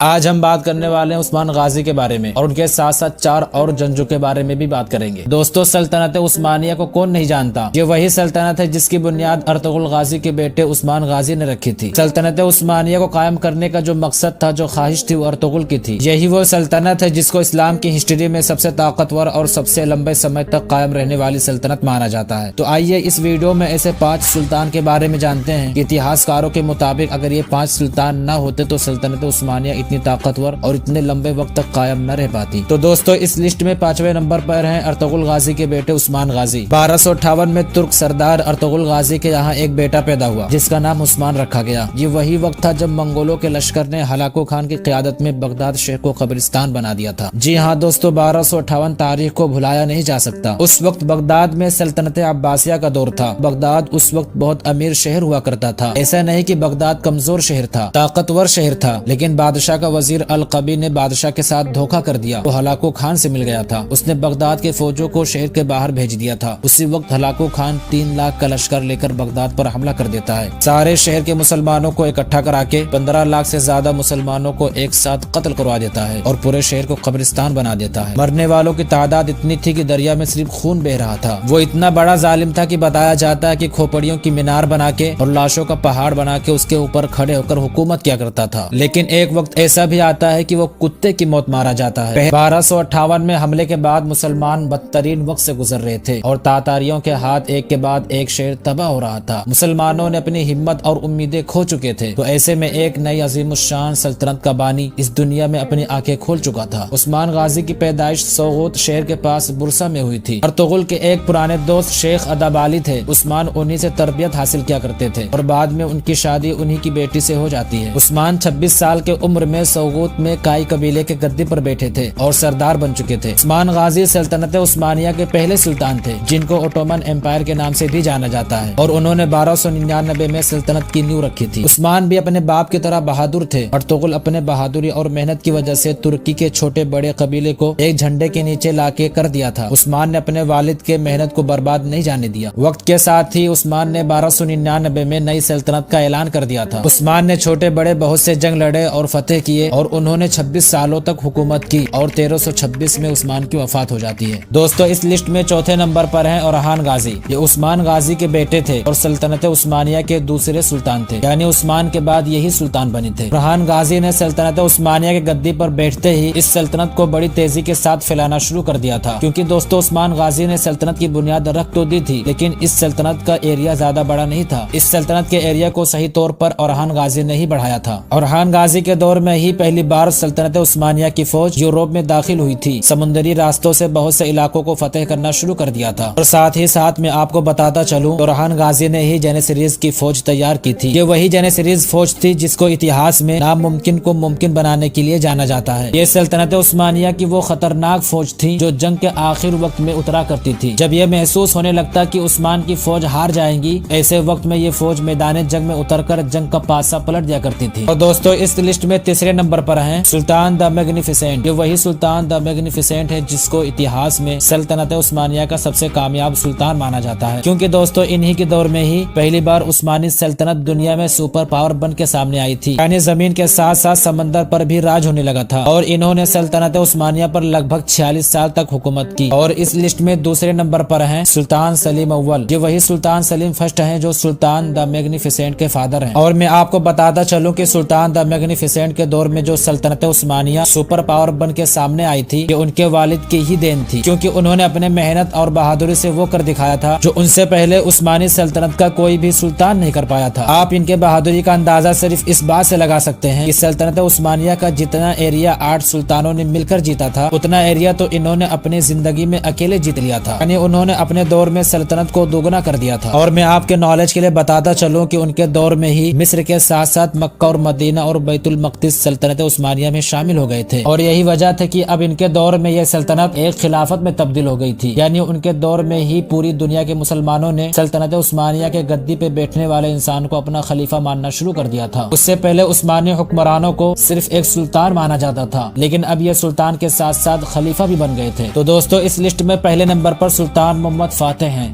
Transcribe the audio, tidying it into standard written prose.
آج ہم بات کرنے والے ہیں عثمان غازی کے بارے میں اور ان کے ساتھ ساتھ 4 اور جنگجو کے بارے میں بھی بات کریں گے۔ دوستو، سلطنت عثمانیہ کو کون نہیں جانتا؟ یہ وہی سلطنت ہے جس کی بنیاد ارطغرل غازی کے بیٹے عثمان غازی نے رکھی تھی۔ سلطنت عثمانیہ کو قائم کرنے کا جو مقصد تھا، جو خواہش تھی، وہ ارطغرل کی تھی۔ یہی وہ سلطنت ہے جس کو اسلام کی ہسٹری میں سب سے طاقتور اور سب سے لمبے سمے تک قائم رہنے والی سلطنت مانا جاتا ہے۔ تو آئیے اس ویڈیو میں ایسے 5 سلطان کے بارے میں جانتے ہیں کہ اتہاس کاروں کے مطابق اگر یہ 5 سلطان نہ ہوتے تو سلطنت عثمانیہ اتنی طاقتور اور اتنے لمبے وقت تک قائم نہ رہ پاتی۔ تو دوستو، اس لسٹ میں 5ویں نمبر پر ہیں ارطغرل غازی کے بیٹے عثمان غازی۔ 1258 میں ترک سردار ارطغرل غازی کے یہاں ایک بیٹا پیدا ہوا جس کا نام عثمان رکھا گیا۔ یہ وہی وقت تھا جب منگولوں کے لشکر نے ہلاکو خان کی قیادت میں بغداد شہر کو قبرستان بنا دیا تھا۔ جی ہاں دوستو، 1258 تاریخ کو بھلایا نہیں جا سکتا۔ اس وقت بغداد میں سلطنت عباسیہ کا دور تھا۔ بغداد اس وقت بہت امیر شہر ہوا کرتا تھا۔ ایسا نہیں کہ بغداد کمزور شہر تھا، طاقتور شہر تھا، لیکن بادشاہ کا وزیر القبی نے بادشاہ کے ساتھ دھوکہ کر دیا۔ وہ ہلاکو خان سے مل گیا تھا۔ اس نے بغداد کے فوجوں کو شہر کے باہر بھیج دیا تھا۔ اسی وقت ہلاکو خان 3 لاکھ کا لشکر لے کر بغداد پر حملہ کر دیتا ہے۔ سارے شہر کے مسلمانوں کو اکٹھا کرا کے 15 لاکھ سے زیادہ مسلمانوں کو ایک ساتھ قتل کروا دیتا ہے اور پورے شہر کو قبرستان بنا دیتا ہے۔ مرنے والوں کی تعداد اتنی تھی کہ دریا میں صرف خون بہ رہا تھا۔ وہ اتنا بڑا ظالم تھا کہ بتایا جاتا ہے کہ کھوپڑیوں کی مینار بنا کے اور لاشوں کا پہاڑ بنا کے اس کے اوپر کھڑے ہو کر حکومت کیا کرتا تھا۔ لیکن ایک وقت ایسا بھی آتا ہے کہ وہ کتے کی موت مارا جاتا ہے۔ 1258 میں حملے کے بعد مسلمان بدترین وقت سے گزر رہے تھے اور تاتاریوں کے ہاتھ ایک کے بعد ایک شہر تباہ ہو رہا تھا۔ مسلمانوں نے اپنی ہمت اور امیدیں کھو چکے تھے۔ تو ایسے میں ایک نئی عظیم الشان سلطنت کا بانی اس دنیا میں اپنی آنکھیں کھول چکا تھا۔ عثمان غازی کی پیدائش سوغوت شہر کے پاس برسا میں ہوئی تھی۔ ارطغرل کے ایک پرانے دوست شیخ ادابالی تھے۔ عثمان انہی سے تربیت حاصل کیا کرتے تھے اور بعد میں ان کی شادی انہی کی بیٹی سے ہو جاتی ہے۔ عثمان 26 سال کے عمر میں سوغوت میں کائی قبیلے کے گدے پر بیٹھے تھے اور سردار بن چکے تھے۔ عثمان غازی سلطنت عثمانیہ کے پہلے سلطان تھے جن کو اوٹومن امپائر کے نام سے بھی جانا جاتا ہے اور انہوں نے 1299 میں سلطنت کی نیو رکھی تھی۔ عثمان بھی اپنے باپ کی طرح بہادر تھے۔ ارطغرل اپنے بہادری اور محنت کی وجہ سے ترکی کے چھوٹے بڑے قبیلے کو ایک جھنڈے کے نیچے لا کے کر دیا تھا۔ عثمان نے اپنے والد کے محنت کو برباد نہیں جانے دیا۔ وقت کے ساتھ ہی عثمان نے 1299 میں نئی سلطنت کا اعلان کر دیا تھا۔ عثمان نے چھوٹے بڑے بہت سے جنگ لڑے اور فتح کیے اور انہوں نے 26 سالوں تک حکومت کی اور 1326 میں عثمان کی وفات ہو جاتی ہے۔ دوستو، اس لسٹ میں 4تھے نمبر پر ہیں اورحان غازی۔ یہ عثمان غازی کے بیٹے تھے اور سلطنت عثمانیہ کے دوسرے سلطان تھے، یعنی عثمان کے بعد یہی سلطان بنے تھے۔ اورحان غازی نے سلطنت عثمانیہ کے گدی پر بیٹھتے ہی اس سلطنت کو بڑی تیزی کے ساتھ پھیلانا شروع کر دیا تھا، کیونکہ دوستو عثمان غازی نے سلطنت کی بنیاد رکھ تو دی تھی، لیکن اس سلطنت کا ایریا زیادہ بڑا نہیں تھا۔ اس سلطنت کے ایریا کو صحیح طور پر اورحان غازی نے ہی بڑھایا تھا۔ اورحان غازی کے دور میں ہی پہلی بار سلطنت عثمانیہ کی فوج یوروپ میں داخل ہوئی تھی۔ سمندری راستوں سے بہت سے علاقوں کو فتح کرنا شروع کر دیا تھا اور ساتھ ہی ساتھ میں آپ کو بتاتا چلوں، اورحان غازی نے ہی جینیسریز کی فوج تیار کی تھی۔ یہ وہی جینیسریز فوج تھی جس کو اتہاس میں ناممکن کو ممکن بنانے کے لیے جانا جاتا ہے۔ یہ سلطنت عثمانیہ کی وہ خطرناک فوج تھی جو جنگ کے آخر وقت میں اترا کرتی تھی۔ جب یہ محسوس ہونے لگتا کہ عثمان کی فوج ہار جائیں گی، ایسے وقت میں یہ فوج میدان جنگ میں اتر کر جنگ کا پاسا پلٹ دیا کرتی تھی۔ اور دوستو، اس لسٹ میں تیسرے نمبر پر ہیں سلطان دا میگنیفیسنٹ۔ یہ وہی سلطان دا میگنیفیسنٹ ہے جس کو اتہاس میں سلطنت عثمانیہ کا سب سے کامیاب سلطان مانا جاتا ہے، کیونکہ دوستو انہی کے دور میں ہی پہلی بار عثمانی سلطنت دنیا میں سپر پاور بن کے سامنے آئی تھی، یعنی زمین کے ساتھ ساتھ سمندر پر بھی راج ہونے لگا تھا اور انہوں نے سلطنت عثمانیہ پر لگ بھگ 46 سال تک حکومت کی۔ اور اس لسٹ میں دوسرے نمبر پر ہیں سلطان سلیم اول۔ یہ وہی سلطان سلیم فرسٹ ہیں جو سلطان دا میگنیفیسنٹ کے فادر ہیں۔ اور میں آپ کو بتاتا چلوں کہ سلطان دا میگنیفیسنٹ کے دور میں جو سلطنت عثمانیہ سپر پاور بن کے سامنے آئی تھی، یہ ان کے والد کی ہی دین تھی، کیونکہ انہوں نے اپنے محنت اور بہادری سے وہ کر دکھایا تھا جو ان سے پہلے عثمانی سلطنت کا کوئی بھی سلطان نہیں کر پایا تھا۔ آپ ان کے بہادری کا اندازہ صرف اس بات سے لگا سکتے ہیں کہ سلطنت عثمانیہ کا جتنا ایریا 8 سلطانوں نے مل کر جیتا تھا، اتنا ایریا تو انہوں نے اپنی زندگی میں اکیلے جیت لیا تھا، یعنی انہوں نے اپنے دور میں سلطنت کو دوگنا کر دیا تھا۔ اور میں آپ کے نالج کے لیے بتاتا چلوں کہ ان کے دور میں ہی مصر کے ساتھ ساتھ مکہ اور مدینہ اور بیت المقدس سلطنت عثمانیہ میں شامل ہو گئے تھے، اور یہی وجہ تھی کہ اب ان کے دور میں یہ سلطنت ایک خلافت میں تبدیل ہو گئی تھی، یعنی ان کے دور میں ہی پوری دنیا کے مسلمانوں نے سلطنت عثمانیہ کے گدی پہ بیٹھنے والے انسان کو اپنا خلیفہ ماننا شروع کر دیا تھا۔ اس سے پہلے عثمانی حکمرانوں کو صرف ایک سلطان مانا جاتا تھا، لیکن اب یہ سلطان کے ساتھ ساتھ خلیفہ بھی بن گئے تھے۔ تو دوستو، اس لسٹ میں پہلے نمبر پر سلطان محمد فاتح ہیں۔